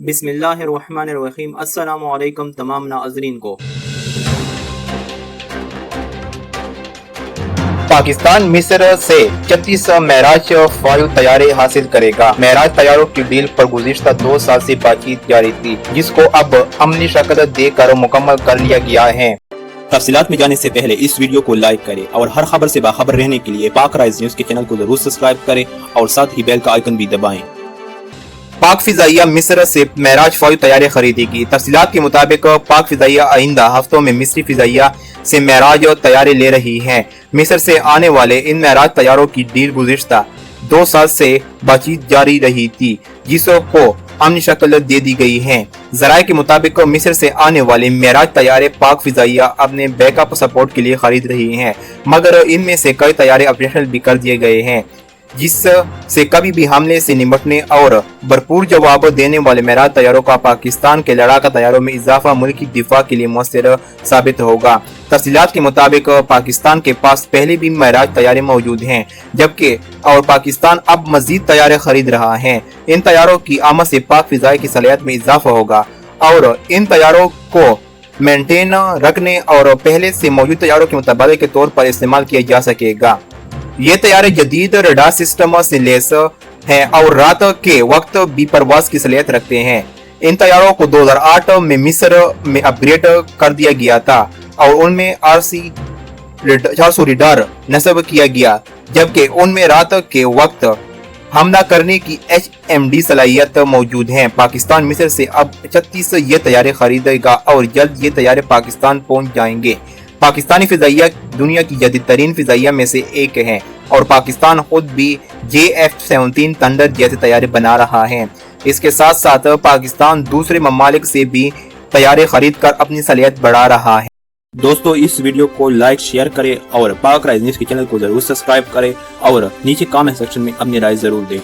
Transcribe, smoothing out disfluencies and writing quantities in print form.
बिस्मिल्लाहिर्रहमानिर्रहीम। अस्सलामु अलैकुम तमाम नाज़रीन को। पाकिस्तान मिस्र से 36 मेराज फ़ाइव तैयारे हासिल करेगा। मेराज तैयारों की डील पर गुज़िश्ता 2 साल से बातचीत जारी थी, जिसको अब अमली शक्ल देकर मुकम्मल कर लिया गया है। तफसीलात में जाने से पहले इस वीडियो को लाइक करें और हर खबर से बाखबर रहने के लिए पाक राइज न्यूज़ के चैनल को जरूर सब्सक्राइब करें और साथ ही बेल का आइकन भी दबाएं। पाक फिजाइया मिस्र से मेराज फ़ाइव तैयारे खरीदेगी। तफसीलात के मुताबिक पाक फिजाइया आइंदा हफ्तों में मिस्री फिजाइया से मेराज तैयारे ले रही है। मिस्र से आने वाले इन मेराज तैयारों की डील गुज़िश्ता 2 साल से बातचीत जारी रही थी, जिसको अमनी शक्ल दे दी गई है। ज़राए के मुताबिक मिस्र से आने वाले मेराज तैयारे पाक फिजाइया अपने बैकअप सपोर्ट के लिए खरीद रही हैं, मगर इनमें से कई तैयारे ऑपरेशनल भी कर दिए गए हैं, जिससे कभी भी हमले से निपटने और भरपूर जवाब देने वाले मेराज तैयारों का पाकिस्तान के लड़ाका तैयारों में इजाफा मुल्की दिफा के लिए मुअस्सिर साबित होगा। तफसीलात के मुताबिक पाकिस्तान के पास पहले भी मेराज तैयारे मौजूद हैं, जबकि और पाकिस्तान अब मजीद तैयारे खरीद रहा है। इन तैयारों की आमद से पाक फिजाई की सलाहियत में इजाफा होगा और इन तैयारों को मेंटेन रखने और पहले से मौजूद तैयारों के मुतबादले के तौर पर इस्तेमाल किया जा सकेगा। ये तैयारे जदीद रडार सिस्टम से लैस हैं और रात के वक्त भी परवाज की सलाहियत रखते हैं। इन तैयारों को 2008 में मिस्र में अपग्रेड कर दिया गया था और उनमें RC 400 रडार नस्ब किया गया, जबकि उनमें रात के वक्त हमला करने की HMD सलाहियत मौजूद है। पाकिस्तान मिस्र से अब 36 ये तैयारे खरीदेगा और जल्द ये तैयारे पाकिस्तान पहुंच जाएंगे। पाकिस्तानी फिजाइया दुनिया की जदीद तरीन फिजाइया में से एक है और पाकिस्तान खुद भी JF-17 थंडर जैसे तैयारे बना रहा है। इसके साथ साथ पाकिस्तान दूसरे ममालिक से भी तैयारे खरीद कर अपनी सलाहियत बढ़ा रहा है। दोस्तों, इस वीडियो को लाइक शेयर करें और पाक राइज न्यूज़ के चैनल को जरूर सब्सक्राइब करें और नीचे कमेंट सेक्शन में अपनी राय जरूर दें।